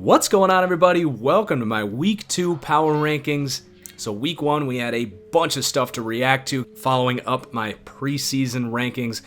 What's going on, everybody? Welcome to my Week 2 Power Rankings. So Week 1, we had a bunch of stuff to react to, following up my preseason rankings.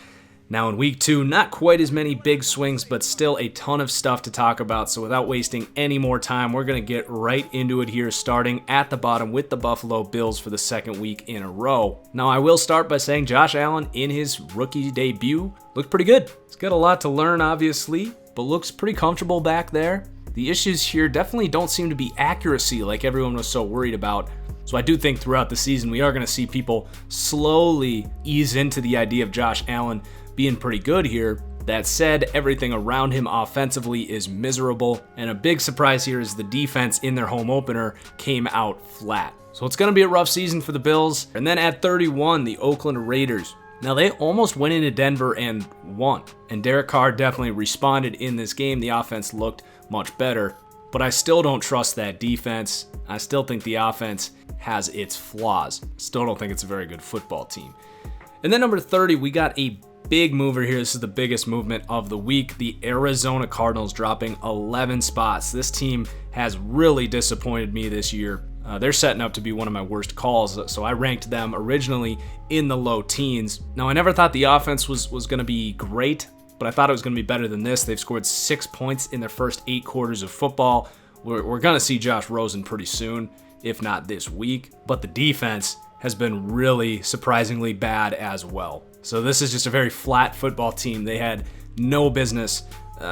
Now in Week 2, not quite as many big swings, but still a ton of stuff to talk about. So without wasting any more time, we're going to get right into it here, starting at the bottom with the Buffalo Bills for the second week in a row. Now I will start by saying Josh Allen in his rookie debut looked pretty good. He's got a lot to learn, obviously, but looks pretty comfortable back there. The issues here definitely don't seem to be accuracy like everyone was so worried about. So I do think throughout the season we are going to see people slowly ease into the idea of Josh Allen being pretty good here. That said, everything around him offensively is miserable, and a big surprise here is the defense in their home opener came out flat. So it's going to be a rough season for the Bills. And then at 31, the Oakland Raiders. Now, they almost went into Denver and won, and Derek Carr definitely responded in this game. The offense looked much better, but I still don't trust that defense. I still think the offense has its flaws. Still don't think it's a very good football team. And then number 30, we got a big mover here. This is the biggest movement of the week. The Arizona Cardinals dropping 11 spots. This team has really disappointed me this year. They're setting up to be one of my worst calls, so I ranked them originally in the low teens. Now, I never thought the offense was going to be great, but I thought it was going to be better than this. They've scored 6 points in their first 8 quarters of football. We're going to see Josh Rosen pretty soon, if not this week, but the defense has been really surprisingly bad as well. So this is just a very flat football team. They had no business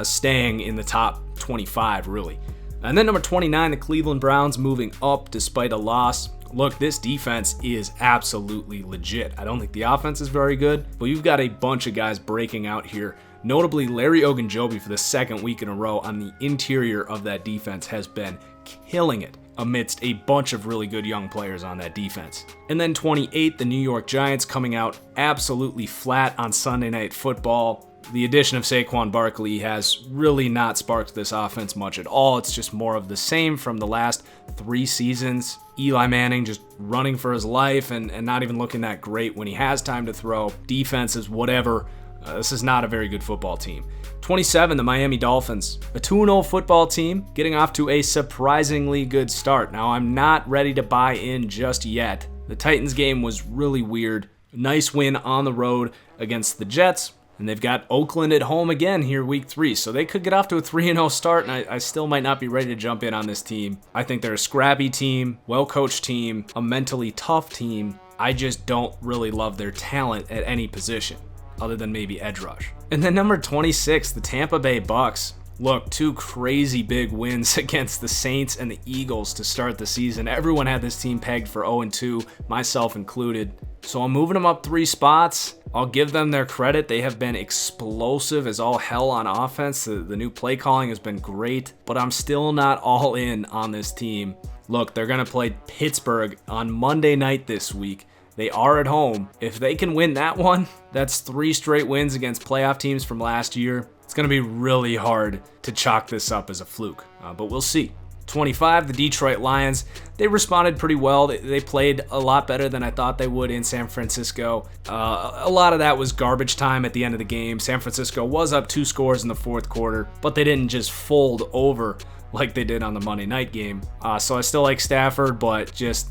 staying in the top 25, really. And then number 29, the Cleveland Browns moving up despite a loss. Look, this defense is absolutely legit. I don't think the offense is very good, but you've got a bunch of guys breaking out here. Notably, Larry Ogunjobi for the second week in a row on the interior of that defense has been killing it amidst a bunch of really good young players on that defense. And then 28, the New York Giants coming out absolutely flat on Sunday Night Football. The addition of Saquon Barkley has really not sparked this offense much at all. It's just more of the same from the last 3 seasons. Eli Manning just running for his life and not even looking that great when he has time to throw. Defense is whatever. This is not a very good football team. 27, the Miami Dolphins. A 2-0 football team getting off to a surprisingly good start. Now, I'm not ready to buy in just yet. The Titans game was really weird. Nice win on the road against the Jets. And they've got Oakland at home again here week 3. So they could get off to a 3-0 start, and I still might not be ready to jump in on this team. I think they're a scrappy team, well-coached team, a mentally tough team. I just don't really love their talent at any position, other than maybe edge rush. And then number 26, the Tampa Bay Bucks. Look, 2 crazy big wins against the Saints and the Eagles to start the season. Everyone had this team pegged for 0-2, myself included. So I'm moving them up 3 spots. I'll give them their credit. They have been explosive as all hell on offense. The new play calling has been great, but I'm still not all in on this team. Look, they're going to play Pittsburgh on Monday night this week. They are at home. If they can win that one, that's 3 straight wins against playoff teams from last year. It's going to be really hard to chalk this up as a fluke, but we'll see. 25, the Detroit Lions. They responded pretty well. They played a lot better than I thought they would in San Francisco. A lot of that was garbage time at the end of the game. San Francisco was up 2 scores in the fourth quarter, but they didn't just fold over like they did on the Monday night game. So I still like Stafford, but just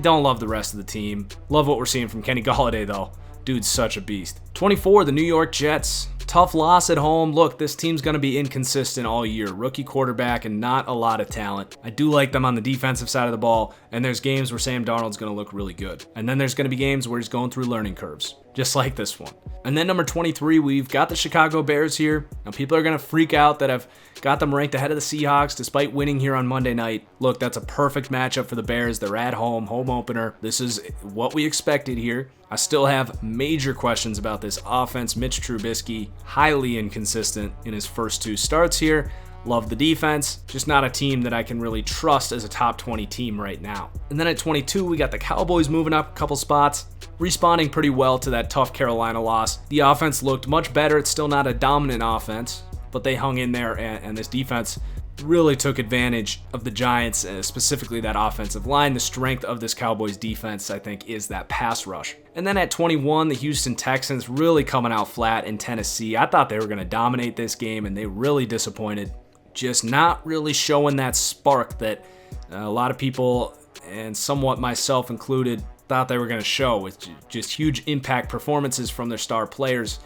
don't love the rest of the team. Love what we're seeing from Kenny Golladay, though. Dude's such a beast. 24, the New York Jets. Tough loss at home. Look, this team's going to be inconsistent all year. Rookie quarterback and not a lot of talent. I do like them on the defensive side of the ball, and there's games where Sam Darnold's going to look really good. And then there's going to be games where he's going through learning curves, just like this one. And then number 23, we've got the Chicago Bears here. Now, people are going to freak out that I've got them ranked ahead of the Seahawks despite winning here on Monday night. Look, that's a perfect matchup for the Bears. They're at home opener. This is what we expected here. I still have major questions about this offense. Mitch Trubisky, highly inconsistent in his first 2 starts here. Love the defense, just not a team that I can really trust as a top 20 team right now. And then at 22, we got the Cowboys moving up a couple spots, responding pretty well to that tough Carolina loss. The offense looked much better. It's still not a dominant offense, but they hung in there, and this defense really took advantage of the Giants, specifically that offensive line. The strength of this Cowboys defense, I think, is that pass rush. And then at 21, the Houston Texans really coming out flat in Tennessee. I thought they were going to dominate this game, and they really disappointed. just not really showing that spark that a lot of people, and somewhat myself included, thought they were going to show, with just huge impact performances from their star players.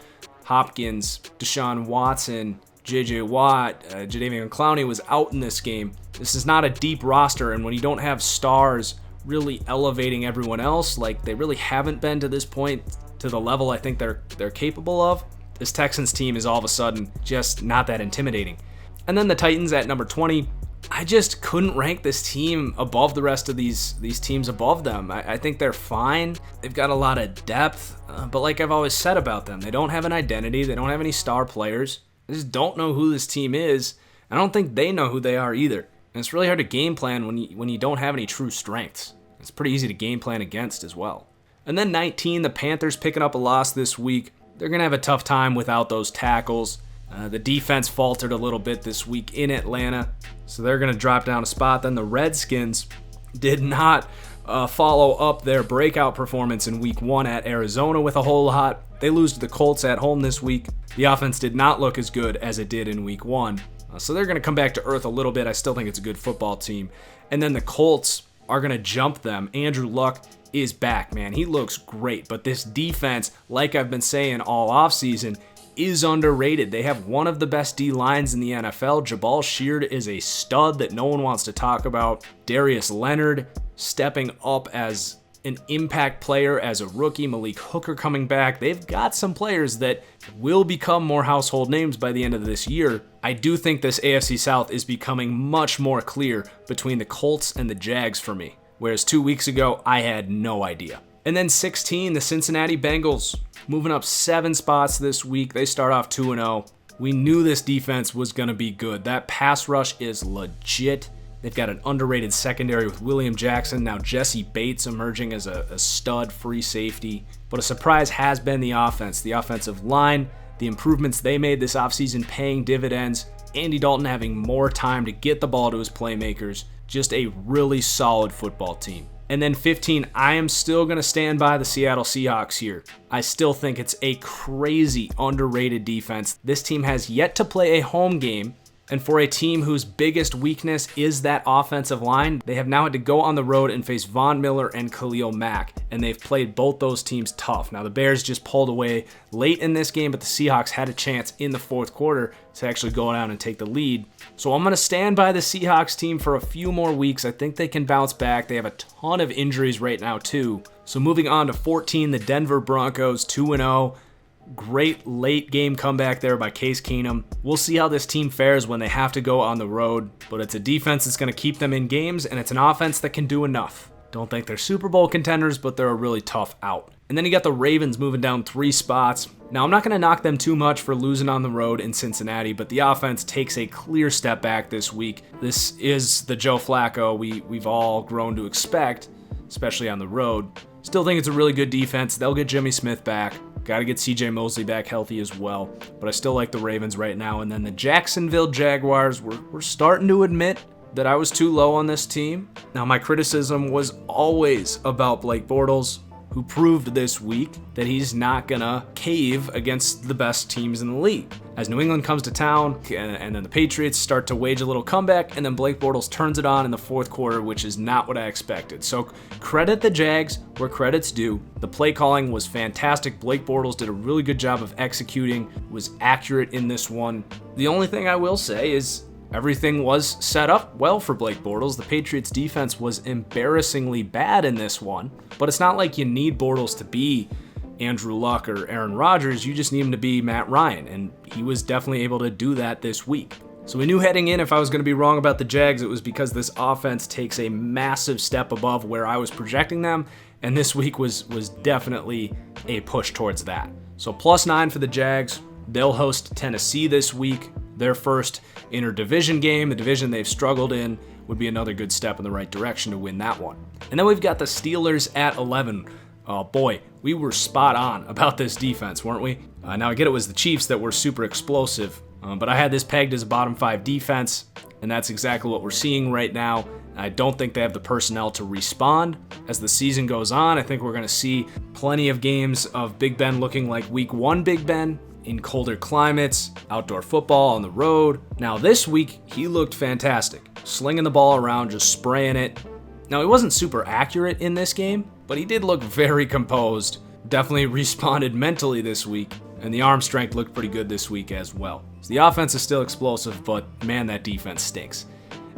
Hopkins, Deshaun Watson, J.J. Watt, Jadeveon Clowney was out in this game. This is not a deep roster, and when you don't have stars really elevating everyone else, like they really haven't been to this point, to the level I think they're capable of, this Texans team is all of a sudden just not that intimidating. And then the Titans at number 20. I just couldn't rank this team above the rest of these teams above them. I think they're fine. They've got a lot of depth, but like I've always said about them, they don't have an identity. They don't have any star players. I just don't know who this team is. I don't think they know who they are either. And it's really hard to game plan when you don't have any true strengths. It's pretty easy to game plan against as well. And then 19, the Panthers picking up a loss this week. They're going to have a tough time without those tackles. The defense faltered a little bit this week in Atlanta, so they're going to drop down a spot. Then the Redskins did not follow up their breakout performance in week 1 at Arizona with a whole lot. They lose to the Colts at home this week. The offense did not look as good as it did in week 1. So they're going to come back to earth a little bit. I still think it's a good football team. And then the Colts are going to jump them. Andrew Luck is back, man. He looks great. But this defense, like I've been saying all offseason, is underrated. They have one of the best D-lines in the NFL. Jabal Sheard is a stud that no one wants to talk about. Darius Leonard stepping up as an impact player as a rookie. Malik Hooker coming back. They've got some players that will become more household names by the end of this year. I do think this AFC South is becoming much more clear between the Colts and the Jags for me, whereas 2 weeks ago, I had no idea. And then 16, the Cincinnati Bengals, moving up 7 spots this week. They start off 2-0. We knew this defense was going to be good. That pass rush is legit. They've got an underrated secondary with William Jackson. Now Jesse Bates emerging as a stud free safety. But a surprise has been the offense. The offensive line, the improvements they made this offseason paying dividends. Andy Dalton having more time to get the ball to his playmakers. Just a really solid football team. And then 15, I am still going to stand by the Seattle Seahawks here. I still think it's a crazy underrated defense. This team has yet to play a home game. And for a team whose biggest weakness is that offensive line, they have now had to go on the road and face Von Miller and Khalil Mack, and they've played both those teams tough. Now, the Bears just pulled away late in this game, but the Seahawks had a chance in the fourth quarter to actually go down and take the lead. So I'm going to stand by the Seahawks team for a few more weeks. I think they can bounce back. They have a ton of injuries right now, too. So moving on to 14, the Denver Broncos, 2-0. Great late game comeback there by Case Keenum. We'll see how this team fares when they have to go on the road, but it's a defense that's going to keep them in games, and it's an offense that can do enough. Don't think they're Super Bowl contenders, but they're a really tough out. And then you got the Ravens moving down 3 spots. Now, I'm not going to knock them too much for losing on the road in Cincinnati, but the offense takes a clear step back this week. This is the Joe Flacco we've all grown to expect, especially on the road. Still think it's a really good defense. They'll get Jimmy Smith back. Got to get CJ Mosley back healthy as well. But I still like the Ravens right now. And then the Jacksonville Jaguars, we're starting to admit that I was too low on this team. Now, my criticism was always about Blake Bortles, who proved this week that he's not going to cave against the best teams in the league. As New England comes to town, and then the Patriots start to wage a little comeback, and then Blake Bortles turns it on in the fourth quarter, which is not what I expected. So credit the Jags where credit's due. The play calling was fantastic. Blake Bortles did a really good job of executing, was accurate in this one. The only thing I will say is everything was set up well for Blake Bortles. The Patriots defense was embarrassingly bad in this one, but it's not like you need Bortles to be Andrew Luck or Aaron Rodgers. You just need him to be Matt Ryan, and he was definitely able to do that this week. So we knew heading in if I was going to be wrong about the Jags, it was because this offense takes a massive step above where I was projecting them, and this week was definitely a push towards that. So +9 for the Jags. They'll host Tennessee this week. Their first interdivision game, the division they've struggled in, would be another good step in the right direction to win that one. And then we've got the Steelers at 11. Oh boy, we were spot on about this defense, weren't we? Now I get it was the Chiefs that were super explosive, but I had this pegged as a bottom 5 defense, and that's exactly what we're seeing right now. I don't think they have the personnel to respond. As the season goes on, I think we're going to see plenty of games of Big Ben looking like week 1 Big Ben, in colder climates, outdoor football on the road. Now this week, he looked fantastic, slinging the ball around, just spraying it. Now he wasn't super accurate in this game, but he did look very composed. Definitely responded mentally this week, and the arm strength looked pretty good this week as well. So the offense is still explosive, but man, that defense stinks.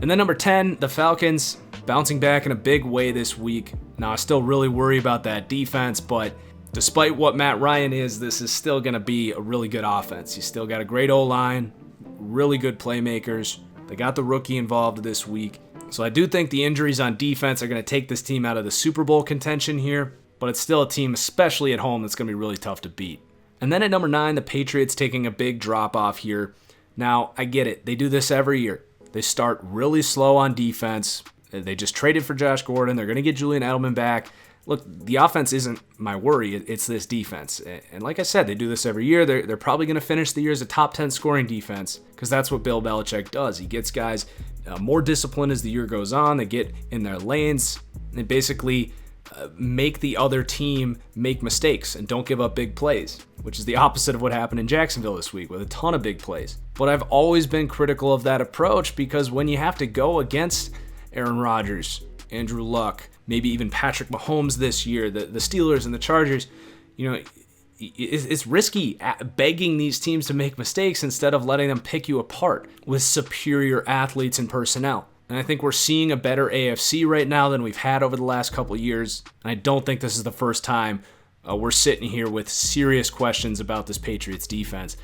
And then number 10, the Falcons, bouncing back in a big way this week. Now I still really worry about that defense, but despite what Matt Ryan is, this is still going to be a really good offense. He's still got a great O-line, really good playmakers. They got the rookie involved this week. So I do think the injuries on defense are going to take this team out of the Super Bowl contention here, but it's still a team, especially at home, that's going to be really tough to beat. And then at number 9, the Patriots taking a big drop off here. Now, I get it. They do this every year. They start really slow on defense. They just traded for Josh Gordon. They're going to get Julian Edelman back. Look, the offense isn't my worry. It's this defense. And like I said, they do this every year. They're probably going to finish the year as a top 10 scoring defense because that's what Bill Belichick does. He gets guys more disciplined as the year goes on. They get in their lanes. They basically make the other team make mistakes and don't give up big plays, which is the opposite of what happened in Jacksonville this week with a ton of big plays. But I've always been critical of that approach because when you have to go against Aaron Rodgers, Andrew Luck, maybe even Patrick Mahomes this year, the Steelers and the Chargers, it's risky begging these teams to make mistakes instead of letting them pick you apart with superior athletes and personnel. And I think we're seeing a better AFC right now than we've had over the last couple of years. And I don't think this is the first time we're sitting here with serious questions about this Patriots defense,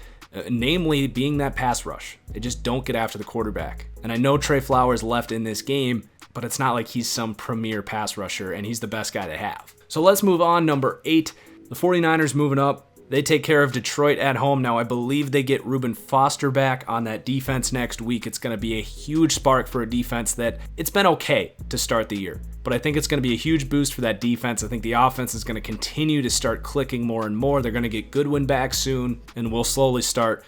namely being that pass rush. They just don't get after the quarterback. And I know Trey Flowers left in this game, but it's not like he's some premier pass rusher, and he's the best guy to have. So let's move on. Number 8, the 49ers moving up. They take care of Detroit at home. Now, I believe they get Reuben Foster back on that defense next week. It's going to be a huge spark for a defense that it's been okay to start the year. But I think it's going to be a huge boost for that defense. I think the offense is going to continue to start clicking more and more. They're going to get Goodwin back soon, and we'll slowly start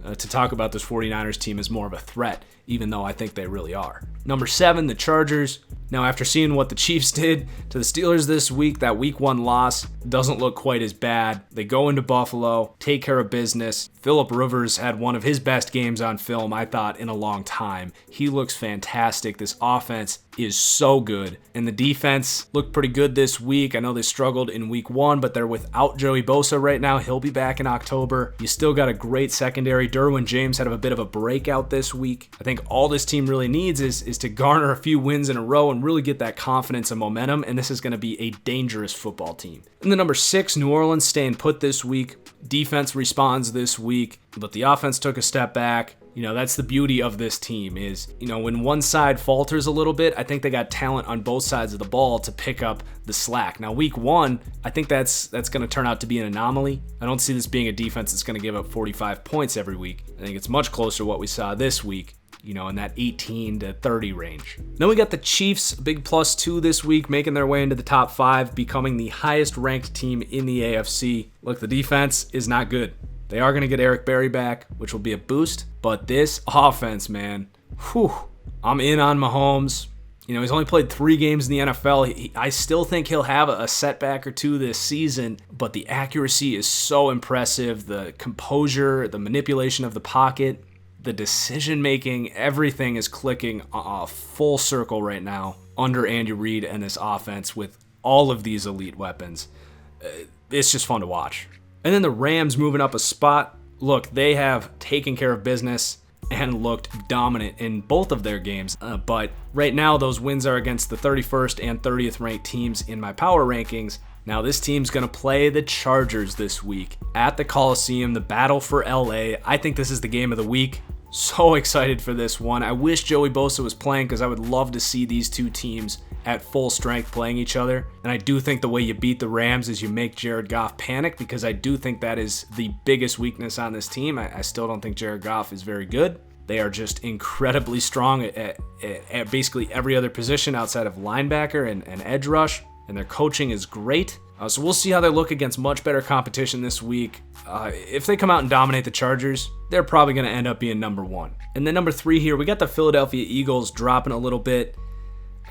to talk about this 49ers team as more of a threat, even though I think they really are. Number 7, the Chargers. Now, after seeing what the Chiefs did to the Steelers this week, that week 1 loss doesn't look quite as bad. They go into Buffalo, take care of business. Phillip Rivers had one of his best games on film, I thought, in a long time. He looks fantastic. This offense is so good. And the defense looked pretty good this week. I know they struggled in week 1, but they're without Joey Bosa right now. He'll be back in October. You still got a great secondary. Derwin James had a bit of a breakout this week. I think all this team really needs is to garner a few wins in a row and really get that confidence and momentum, and this is going to be a dangerous football team. And the number 6, New Orleans staying put this week. Defense responds this week, but the offense took a step back. That's the beauty of this team is, when one side falters a little bit, I think they got talent on both sides of the ball to pick up the slack. Now, week 1, I think that's going to turn out to be an anomaly. I don't see this being a defense that's going to give up 45 points every week. I think it's much closer to what we saw this week, in that 18 to 30 range. Then we got the Chiefs, big +2 this week, making their way into the top 5, becoming the highest ranked team in the AFC. Look, the defense is not good. They are going to get Eric Berry back, which will be a boost. But this offense, man, I'm in on Mahomes. He's only played 3 games in the NFL. I still think he'll have a setback or 2 this season, but the accuracy is so impressive. The composure, the manipulation of the pocket, the decision-making, everything is clicking full circle right now under Andy Reid and this offense with all of these elite weapons. It's just fun to watch. And then the Rams moving up a spot. Look, they have taken care of business and looked dominant in both of their games. But right now, those wins are against the 31st and 30th ranked teams in my power rankings. Now, this team's going to play the Chargers this week at the Coliseum, the battle for LA. I think this is the game of the week. So excited for this one. I wish Joey Bosa was playing because I would love to see these two teams at full strength playing each other. And I do think the way you beat the Rams is you make Jared Goff panic, because I do think that is the biggest weakness on this team. I still don't think Jared Goff is very good. They are just incredibly strong at basically every other position outside of linebacker and edge rush, and their coaching is great. So we'll see how they look against much better competition this week. If they come out and dominate the Chargers, they're probably going to end up being number 1. And then number 3 here, we got the Philadelphia Eagles dropping a little bit.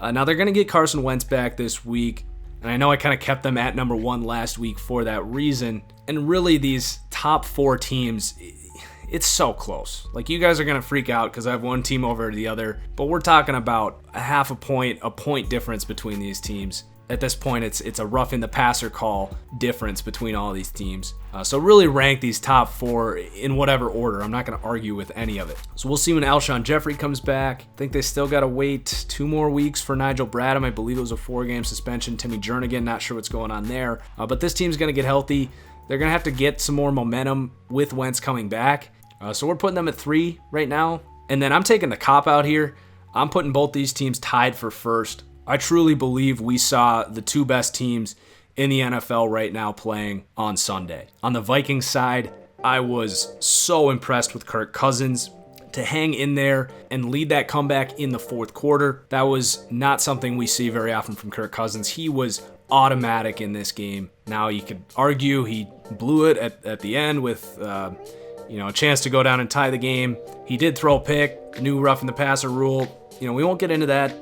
Now they're going to get Carson Wentz back this week. And I know I kind of kept them at number 1 last week for that reason. And really, these top 4 teams, it's so close. Like, you guys are going to freak out because I have one team over the other, but we're talking about a point difference between these teams. At this point, it's a roughing the passer call difference between all these teams. So really rank these top 4 in whatever order. I'm not going to argue with any of it. So we'll see when Alshon Jeffrey comes back. I think they still got to wait 2 more weeks for Nigel Bradham. I believe it was a 4-game suspension. Timmy Jernigan, not sure what's going on there. But this team's going to get healthy. They're going to have to get some more momentum with Wentz coming back. So we're putting them at 3 right now. And then I'm taking the cop out here. I'm putting both these teams tied for first. I truly believe we saw the 2 best teams in the NFL right now playing on Sunday. On the Vikings side, I was so impressed with Kirk Cousins to hang in there and lead that comeback in the 4th quarter. That was not something we see very often from Kirk Cousins. He was automatic in this game. Now, you could argue he blew it at the end with a chance to go down and tie the game. He did throw a pick, new roughing the passer rule. We won't get into that.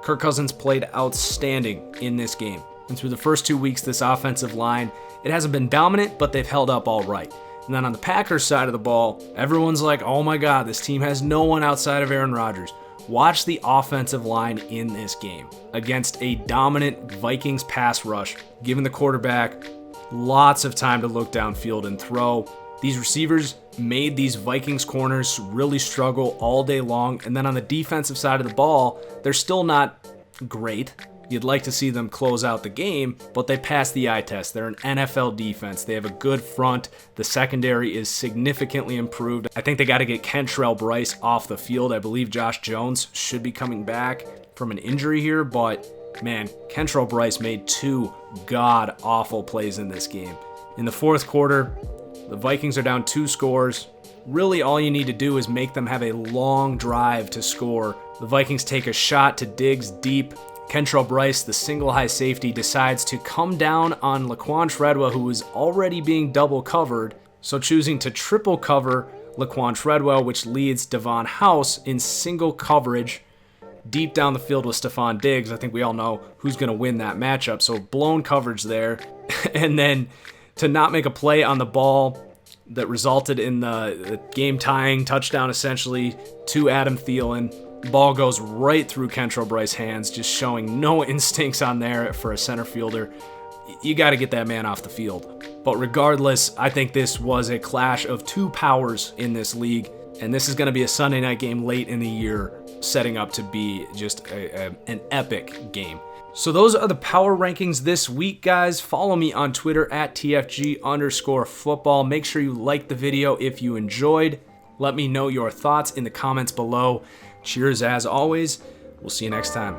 Kirk Cousins played outstanding in this game. And through the first 2 weeks, this offensive line, it hasn't been dominant, but they've held up all right. And then on the Packers side of the ball, everyone's like, oh my God, this team has no one outside of Aaron Rodgers. Watch the offensive line in this game against a dominant Vikings pass rush, giving the quarterback lots of time to look downfield and throw. These receivers made these Vikings corners really struggle all day long. And then on the defensive side of the ball, they're still not great. You'd like to see them close out the game, but they passed the eye test. They're an NFL defense. They have a good front. The secondary is significantly improved. I think they got to get Kentrell Brice off the field. I believe Josh Jones should be coming back from an injury here, but man, Kentrell Brice made 2 god-awful plays in this game. In the 4th quarter, the Vikings are down 2 scores. Really, all you need to do is make them have a long drive to score. The Vikings take a shot to Diggs deep. Kentrell Brice, the single high safety, decides to come down on Laquan Treadwell, who is already being double covered, so choosing to triple cover Laquan Treadwell, which leads Devon House in single coverage deep down the field with Stephon Diggs. I think we all know who's going to win that matchup, so blown coverage there. And then to not make a play on the ball that resulted in the game-tying touchdown, essentially, to Adam Thielen. Ball goes right through Kentrell Brice's hands, just showing no instincts on there for a center fielder. You got to get that man off the field. But regardless, I think this was a clash of 2 powers in this league, and this is going to be a Sunday night game late in the year, setting up to be just an epic game. So those are the power rankings this week, guys. Follow me on Twitter at TFG_football. Make sure you like the video if you enjoyed. Let me know your thoughts in the comments below. Cheers as always. We'll see you next time.